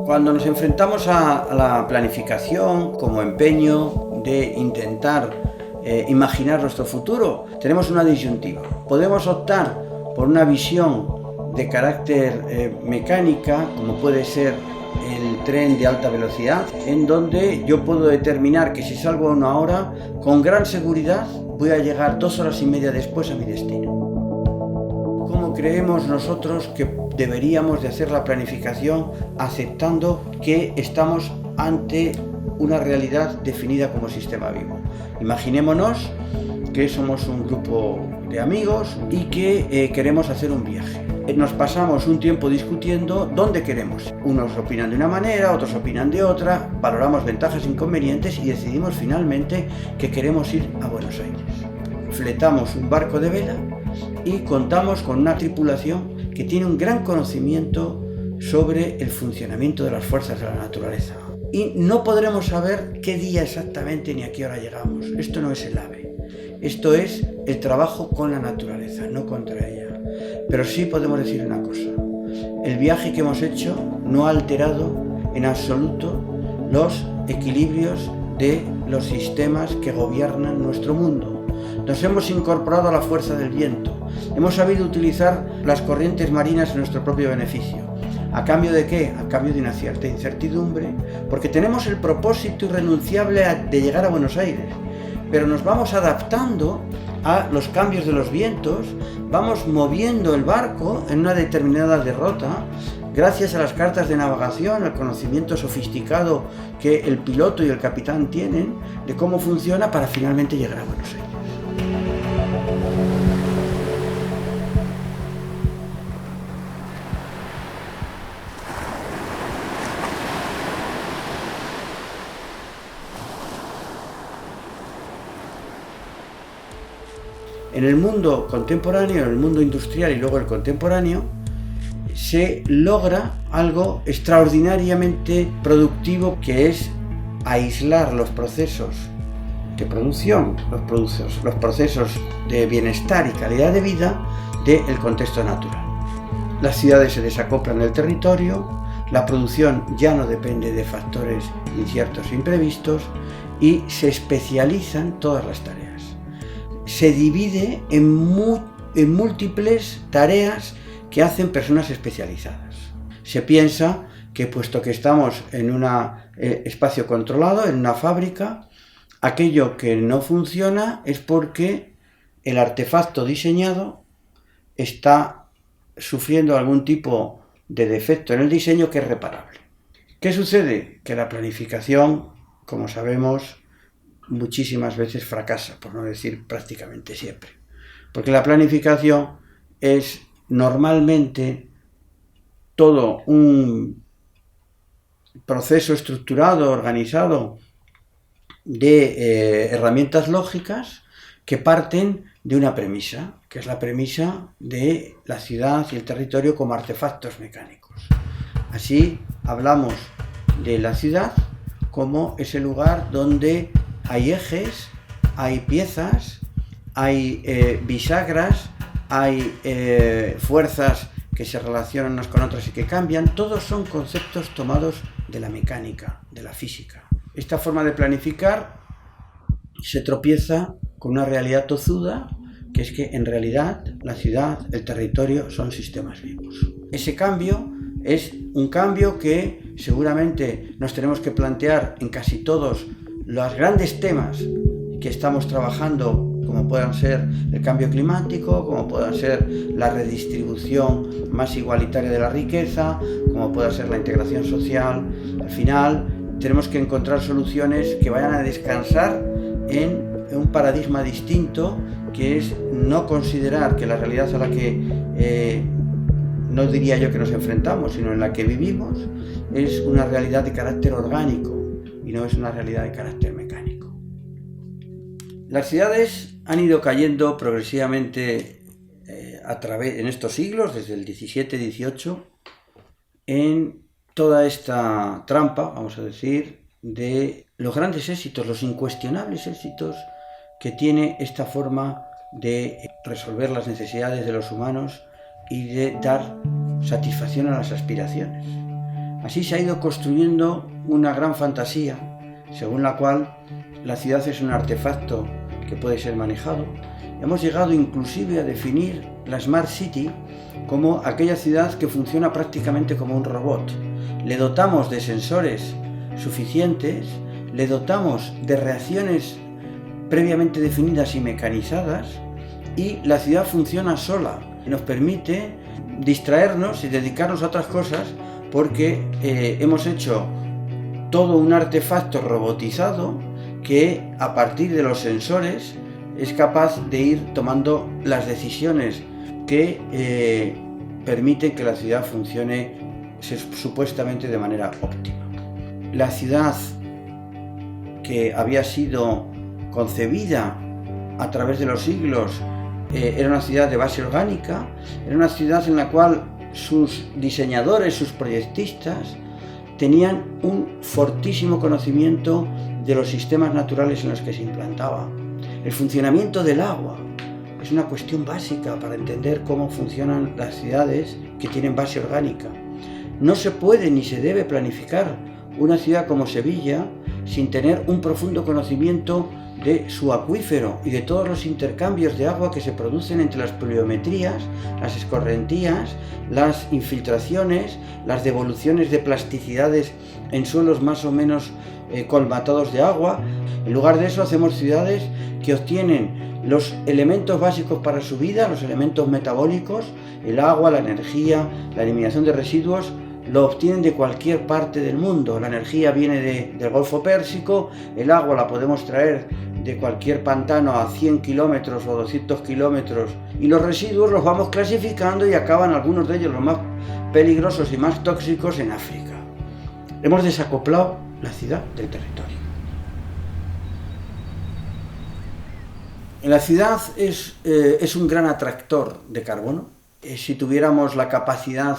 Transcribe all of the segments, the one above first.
Cuando nos enfrentamos a la planificación como empeño de intentar imaginar nuestro futuro, tenemos una disyuntiva. Podemos optar por una visión de carácter mecánica, como puede ser el tren de alta velocidad, en donde yo puedo determinar que si salgo a una hora, con gran seguridad voy a llegar 2 horas y media después a mi destino. ¿Cómo creemos nosotros que deberíamos de hacer la planificación aceptando que estamos ante una realidad definida como sistema vivo? Imaginémonos que somos un grupo de amigos y que queremos hacer un viaje. Nos pasamos un tiempo discutiendo dónde queremos. Unos opinan de una manera, otros opinan de otra, valoramos ventajas e inconvenientes y decidimos finalmente que queremos ir a Buenos Aires. Fletamos un barco de vela y contamos con una tripulación que tiene un gran conocimiento sobre el funcionamiento de las fuerzas de la naturaleza. Y no podremos saber qué día exactamente ni a qué hora llegamos. Esto no es el AVE. Esto es el trabajo con la naturaleza, no contra ella. Pero sí podemos decir una cosa. El viaje que hemos hecho no ha alterado en absoluto los equilibrios de los sistemas que gobiernan nuestro mundo. Nos hemos incorporado a la fuerza del viento. Hemos sabido utilizar las corrientes marinas en nuestro propio beneficio. ¿A cambio de qué? A cambio de una cierta incertidumbre, porque tenemos el propósito irrenunciable de llegar a Buenos Aires, pero nos vamos adaptando a los cambios de los vientos, vamos moviendo el barco en una determinada derrota, gracias a las cartas de navegación, al conocimiento sofisticado que el piloto y el capitán tienen de cómo funciona para finalmente llegar a Buenos Aires. En el mundo contemporáneo, en el mundo industrial y luego el contemporáneo, se logra algo extraordinariamente productivo, que es aislar los procesos de producción, los procesos de bienestar y calidad de vida del contexto natural. Las ciudades se desacoplan del territorio, la producción ya no depende de factores inciertos e imprevistos y se especializan todas las tareas. Se divide en múltiples tareas que hacen personas especializadas. Se piensa que, puesto que estamos en un espacio controlado, en una fábrica, aquello que no funciona es porque el artefacto diseñado está sufriendo algún tipo de defecto en el diseño que es reparable. ¿Qué sucede? Que la planificación, como sabemos, muchísimas veces fracasa, por no decir prácticamente siempre. Porque la planificación es normalmente todo un proceso estructurado, organizado de herramientas lógicas que parten de una premisa, que es la premisa de la ciudad y el territorio como artefactos mecánicos. Así hablamos de la ciudad como ese lugar donde hay ejes, hay piezas, hay bisagras, hay fuerzas que se relacionan unas con otras y que cambian. Todos son conceptos tomados de la mecánica, de la física. Esta forma de planificar se tropieza con una realidad tozuda, que es que en realidad la ciudad, el territorio son sistemas vivos. Ese cambio es un cambio que seguramente nos tenemos que plantear en casi todos los grandes temas que estamos trabajando, como puedan ser el cambio climático, como puedan ser la redistribución más igualitaria de la riqueza, como pueda ser la integración social. Al final tenemos que encontrar soluciones que vayan a descansar en un paradigma distinto, que es no considerar que la realidad a la que no diría yo que nos enfrentamos, sino en la que vivimos, es una realidad de carácter orgánico y no es una realidad de carácter mecánico. Las ciudades han ido cayendo progresivamente en estos siglos, desde el XVII-XVIII, en toda esta trampa, vamos a decir, de los grandes éxitos, los incuestionables éxitos que tiene esta forma de resolver las necesidades de los humanos y de dar satisfacción a las aspiraciones. Así se ha ido construyendo una gran fantasía, según la cual la ciudad es un artefacto que puede ser manejado. Hemos llegado inclusive a definir la Smart City como aquella ciudad que funciona prácticamente como un robot. Le dotamos de sensores suficientes, le dotamos de reacciones previamente definidas y mecanizadas, y la ciudad funciona sola. Nos permite distraernos y dedicarnos a otras cosas porque hemos hecho todo un artefacto robotizado que a partir de los sensores es capaz de ir tomando las decisiones que permiten que la ciudad funcione supuestamente de manera óptima. La ciudad que había sido concebida a través de los siglos era una ciudad de base orgánica, era una ciudad en la cual sus diseñadores, sus proyectistas, tenían un fortísimo conocimiento de los sistemas naturales en los que se implantaba. El funcionamiento del agua es una cuestión básica para entender cómo funcionan las ciudades que tienen base orgánica. No se puede ni se debe planificar una ciudad como Sevilla sin tener un profundo conocimiento de su acuífero y de todos los intercambios de agua que se producen entre las pluviometrías, las escorrentías, las infiltraciones, las devoluciones de plasticidades en suelos más o menos colmatados de agua. En lugar de eso hacemos ciudades que obtienen los elementos básicos para su vida, los elementos metabólicos, el agua, la energía, la eliminación de residuos, lo obtienen de cualquier parte del mundo. La energía viene del Golfo Pérsico, el agua la podemos traer de cualquier pantano a 100 kilómetros o 200 kilómetros, y los residuos los vamos clasificando y acaban algunos de ellos, los más peligrosos y más tóxicos, en África. Hemos desacoplado la ciudad del territorio. La ciudad es un gran atractor de carbono. Si tuviéramos la capacidad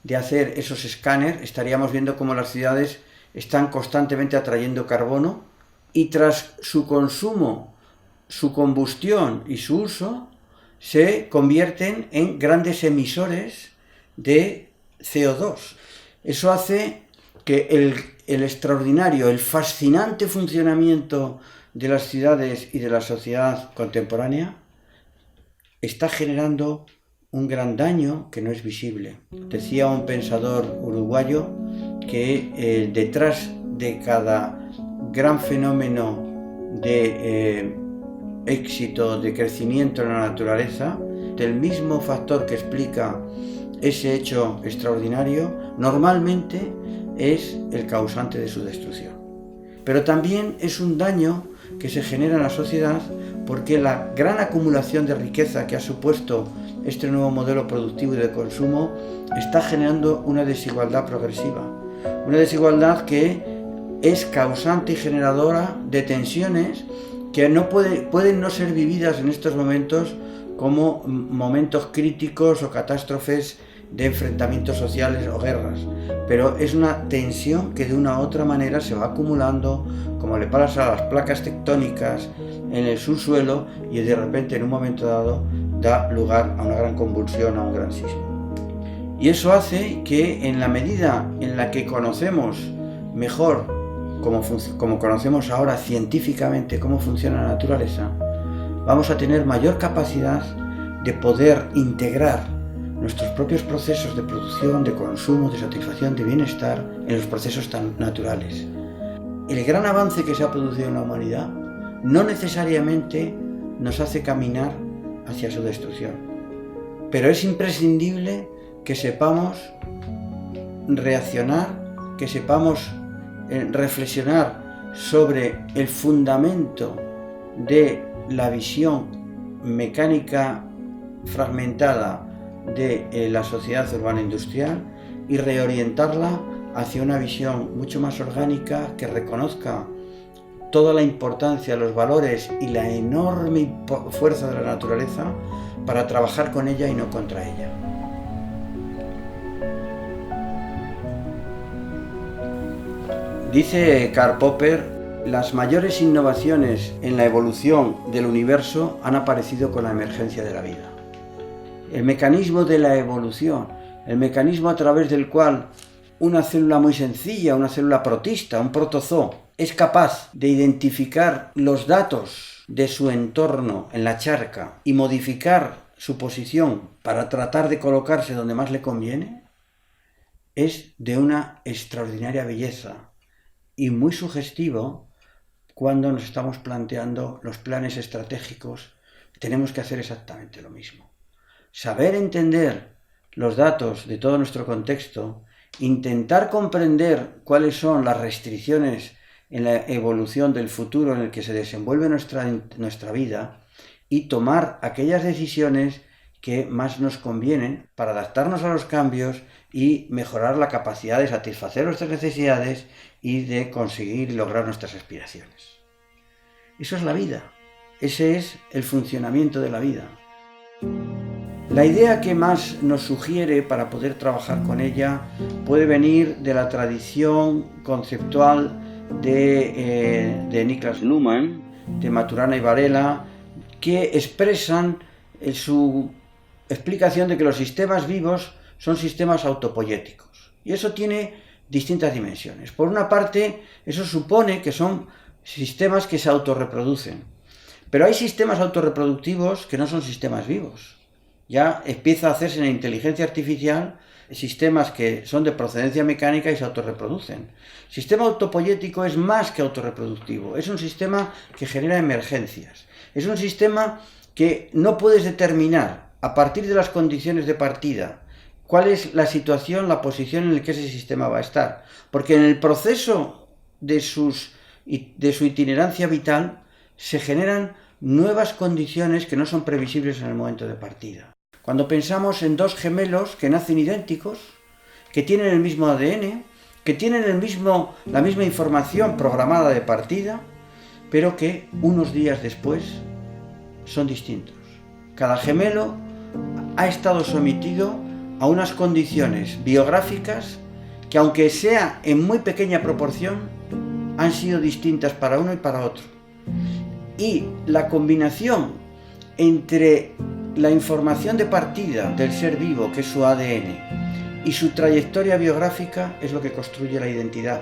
de hacer esos escáneres, estaríamos viendo cómo las ciudades están constantemente atrayendo carbono, y tras su consumo, su combustión y su uso, se convierten en grandes emisores de CO2. Eso hace que el extraordinario, el fascinante funcionamiento de las ciudades y de la sociedad contemporánea está generando un gran daño que no es visible. Decía un pensador uruguayo que detrás de cada gran fenómeno de éxito, de crecimiento en la naturaleza, del mismo factor que explica ese hecho extraordinario, normalmente es el causante de su destrucción. Pero también es un daño que se genera en la sociedad porque la gran acumulación de riqueza que ha supuesto este nuevo modelo productivo y de consumo está generando una desigualdad progresiva. Una desigualdad que es causante y generadora de tensiones que pueden no ser vividas en estos momentos como momentos críticos o catástrofes de enfrentamientos sociales o guerras, pero es una tensión que de una u otra manera se va acumulando, como le pasa a las placas tectónicas en el subsuelo, y de repente en un momento dado da lugar a una gran convulsión, a un gran sismo. Y eso hace que en la medida en la que conocemos mejor, como conocemos ahora científicamente cómo funciona la naturaleza, vamos a tener mayor capacidad de poder integrar nuestros propios procesos de producción, de consumo, de satisfacción, de bienestar en los procesos tan naturales. El gran avance que se ha producido en la humanidad no necesariamente nos hace caminar hacia su destrucción, pero es imprescindible que sepamos reaccionar, que sepamos reflexionar sobre el fundamento de la visión mecánica fragmentada de la sociedad urbana industrial y reorientarla hacia una visión mucho más orgánica que reconozca toda la importancia, los valores y la enorme fuerza de la naturaleza para trabajar con ella y no contra ella. Dice Karl Popper, las mayores innovaciones en la evolución del universo han aparecido con la emergencia de la vida. El mecanismo de la evolución, el mecanismo a través del cual una célula muy sencilla, una célula protista, un protozoo, es capaz de identificar los datos de su entorno en la charca y modificar su posición para tratar de colocarse donde más le conviene, es de una extraordinaria belleza y muy sugestivo cuando nos estamos planteando los planes estratégicos. Tenemos que hacer exactamente lo mismo. Saber entender los datos de todo nuestro contexto, intentar comprender cuáles son las restricciones en la evolución del futuro en el que se desenvuelve nuestra vida y tomar aquellas decisiones que más nos convienen para adaptarnos a los cambios y mejorar la capacidad de satisfacer nuestras necesidades y de conseguir y lograr nuestras aspiraciones. Eso es la vida, ese es el funcionamiento de la vida. La idea que más nos sugiere para poder trabajar con ella puede venir de la tradición conceptual de Niklas Luhmann, de Maturana y Varela, que expresan su explicación de que los sistemas vivos son sistemas autopoyéticos. Y eso tiene distintas dimensiones. Por una parte, eso supone que son sistemas que se autorreproducen. Pero hay sistemas autorreproductivos que no son sistemas vivos. Ya empieza a hacerse en la inteligencia artificial sistemas que son de procedencia mecánica y se autorreproducen. El sistema autopoyético es más que autorreproductivo, es un sistema que genera emergencias. Es un sistema que no puedes determinar a partir de las condiciones de partida cuál es la situación, la posición en la que ese sistema va a estar. Porque en el proceso de su itinerancia vital se generan nuevas condiciones que no son previsibles en el momento de partida. Cuando pensamos en dos gemelos que nacen idénticos, que tienen el mismo ADN, que tienen la misma información programada de partida, pero que unos días después son distintos. Cada gemelo ha estado sometido a unas condiciones biográficas que, aunque sea en muy pequeña proporción, han sido distintas para uno y para otro. Y la combinación entre la información de partida del ser vivo, que es su ADN, y su trayectoria biográfica es lo que construye la identidad.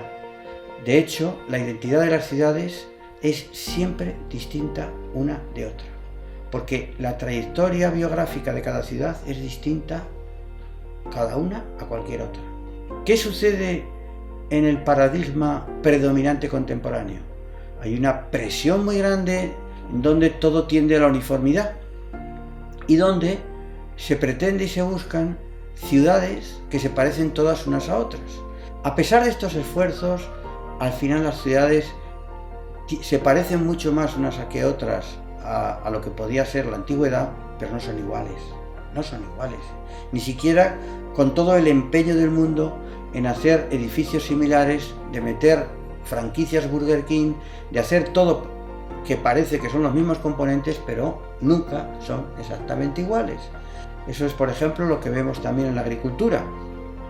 De hecho, la identidad de las ciudades es siempre distinta una de otra, porque la trayectoria biográfica de cada ciudad es distinta cada una a cualquier otra. ¿Qué sucede en el paradigma predominante contemporáneo? Hay una presión muy grande en donde todo tiende a la uniformidad y donde se pretende y se buscan ciudades que se parecen todas unas a otras. A pesar de estos esfuerzos, al final las ciudades se parecen mucho más unas a que otras a lo que podía ser la antigüedad, pero no son iguales. No son iguales. Ni siquiera con todo el empeño del mundo en hacer edificios similares, de meter franquicias Burger King, de hacer todo que parece que son los mismos componentes, pero nunca son exactamente iguales. Eso es, por ejemplo, lo que vemos también en la agricultura.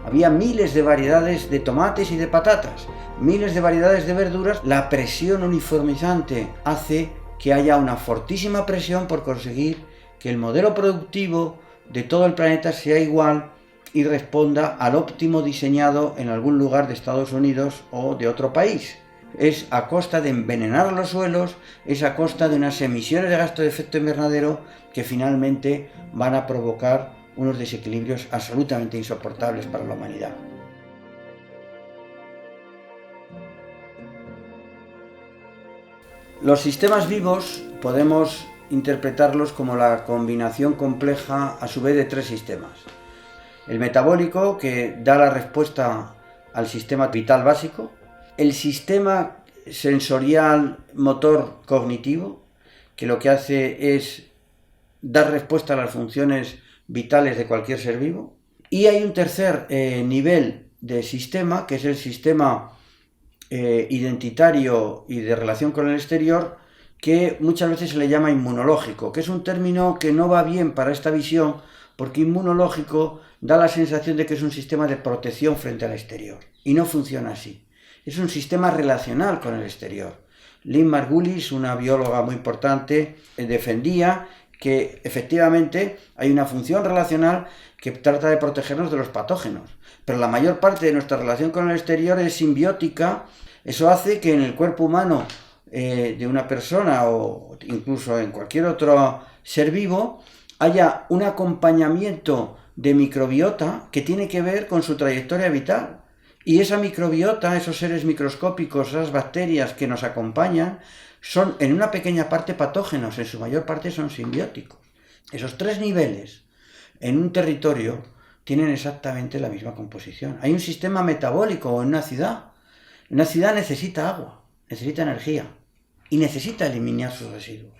Había miles de variedades de tomates y de patatas, miles de variedades de verduras. La presión uniformizante hace que haya una fortísima presión por conseguir que el modelo productivo de todo el planeta sea igual y responda al óptimo diseñado en algún lugar de Estados Unidos o de otro país. Es a costa de envenenar los suelos, es a costa de unas emisiones de gases de efecto invernadero que finalmente van a provocar unos desequilibrios absolutamente insoportables para la humanidad. Los sistemas vivos podemos interpretarlos como la combinación compleja a su vez de tres sistemas. El metabólico, que da la respuesta al sistema vital básico. El sistema sensorial motor cognitivo, que lo que hace es dar respuesta a las funciones vitales de cualquier ser vivo. Y hay un tercer nivel de sistema, que es el sistema identitario y de relación con el exterior, que muchas veces se le llama inmunológico, que es un término que no va bien para esta visión, porque inmunológico da la sensación de que es un sistema de protección frente al exterior, y no funciona así. Es un sistema relacional con el exterior. Lynn Margulis, una bióloga muy importante, defendía que efectivamente hay una función relacional que trata de protegernos de los patógenos. Pero la mayor parte de nuestra relación con el exterior es simbiótica. Eso hace que en el cuerpo humano de una persona o incluso en cualquier otro ser vivo haya un acompañamiento de microbiota que tiene que ver con su trayectoria vital. Y esa microbiota, esos seres microscópicos, esas bacterias que nos acompañan, son en una pequeña parte patógenos, en su mayor parte son simbióticos. Esos 3 niveles en un territorio tienen exactamente la misma composición. Hay un sistema metabólico en una ciudad. Una ciudad necesita agua, necesita energía y necesita eliminar sus residuos.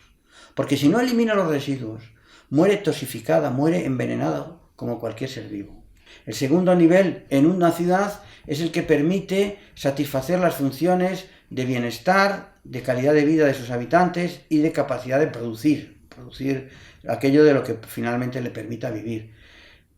Porque si no elimina los residuos, muere toxificada, muere envenenada como cualquier ser vivo. El segundo nivel en una ciudad es el que permite satisfacer las funciones de bienestar, de calidad de vida de sus habitantes y de capacidad de producir aquello de lo que finalmente le permita vivir.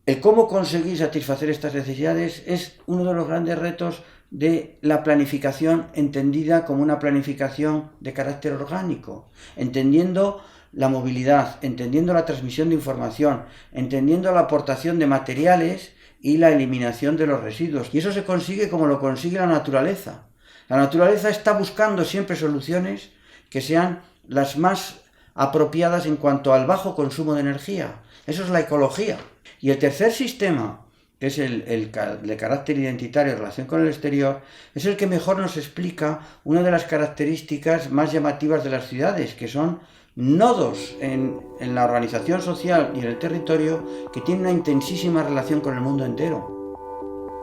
El cómo conseguir satisfacer estas necesidades es uno de los grandes retos de la planificación entendida como una planificación de carácter orgánico, entendiendo la movilidad, entendiendo la transmisión de información, entendiendo la aportación de materiales y la eliminación de los residuos. Y eso se consigue como lo consigue la naturaleza. La naturaleza está buscando siempre soluciones que sean las más apropiadas en cuanto al bajo consumo de energía. Eso es la ecología. Y el tercer sistema, que es el de carácter identitario en relación con el exterior, es el que mejor nos explica una de las características más llamativas de las ciudades, que son nodos en la organización social y en el territorio que tienen una intensísima relación con el mundo entero.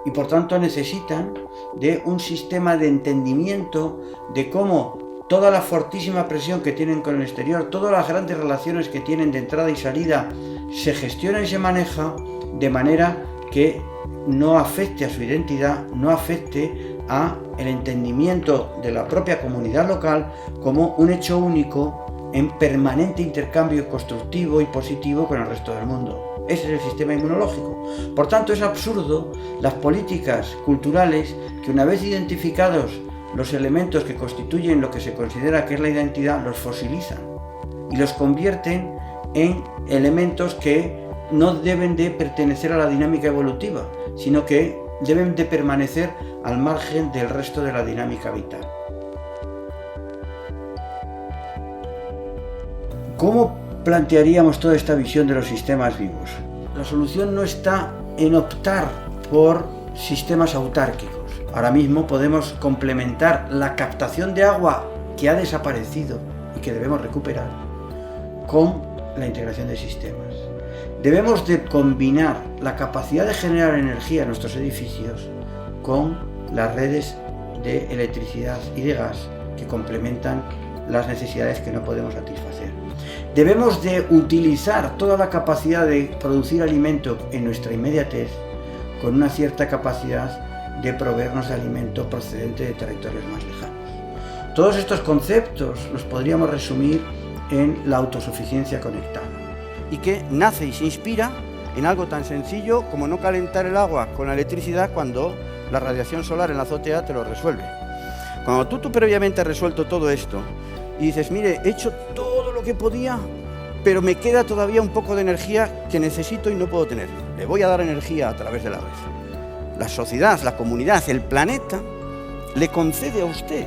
Y por tanto necesitan de un sistema de entendimiento de cómo toda la fortísima presión que tienen con el exterior, todas las grandes relaciones que tienen de entrada y salida, se gestiona y se maneja de manera que no afecte a su identidad, no afecte a el entendimiento de la propia comunidad local como un hecho único en permanente intercambio constructivo y positivo con el resto del mundo. Ese es el sistema inmunológico. Por tanto, es absurdo las políticas culturales que, una vez identificados los elementos que constituyen lo que se considera que es la identidad, los fosilizan y los convierten en elementos que no deben de pertenecer a la dinámica evolutiva, sino que deben de permanecer al margen del resto de la dinámica vital. ¿Cómo plantearíamos toda esta visión de los sistemas vivos? La solución no está en optar por sistemas autárquicos. Ahora mismo podemos complementar la captación de agua que ha desaparecido y que debemos recuperar con la integración de sistemas. Debemos de combinar la capacidad de generar energía en nuestros edificios con las redes de electricidad y de gas que complementan las necesidades que no podemos satisfacer. Debemos de utilizar toda la capacidad de producir alimento en nuestra inmediatez con una cierta capacidad de proveernos de alimento procedente de territorios más lejanos. Todos estos conceptos los podríamos resumir en la autosuficiencia conectada y que nace y se inspira en algo tan sencillo como no calentar el agua con la electricidad cuando la radiación solar en la azotea te lo resuelve. Cuando tú previamente has resuelto todo esto y dices, mire, he hecho todo lo que podía, pero me queda todavía un poco de energía que necesito y no puedo tener. Le voy a dar energía a través de la red. La sociedad, la comunidad, el planeta, le concede a usted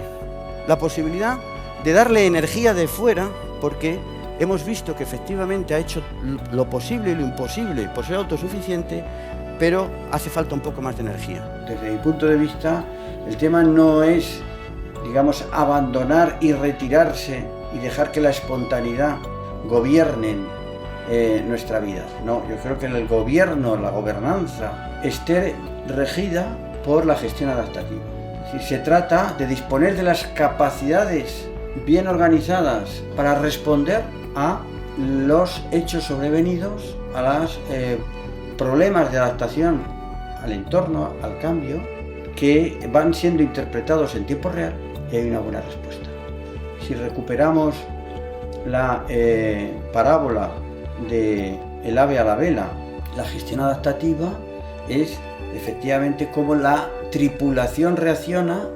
la posibilidad de darle energía de fuera, porque hemos visto que efectivamente ha hecho lo posible y lo imposible por ser autosuficiente, pero hace falta un poco más de energía. Desde mi punto de vista, el tema no es, digamos, abandonar y retirarse y dejar que la espontaneidad gobierne nuestra vida. No, yo creo que el gobierno, la gobernanza, esté regida por la gestión adaptativa. Si se trata de disponer de las capacidades bien organizadas para responder a los hechos sobrevenidos, a los problemas de adaptación al entorno, al cambio, que van siendo interpretados en tiempo real y hay una buena respuesta. Si recuperamos la parábola del ave a la vela, la gestión adaptativa es efectivamente cómo la tripulación reacciona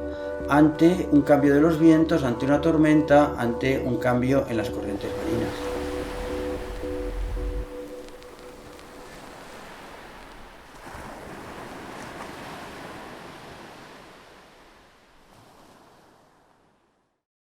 ante un cambio de los vientos, ante una tormenta, ante un cambio en las corrientes marinas.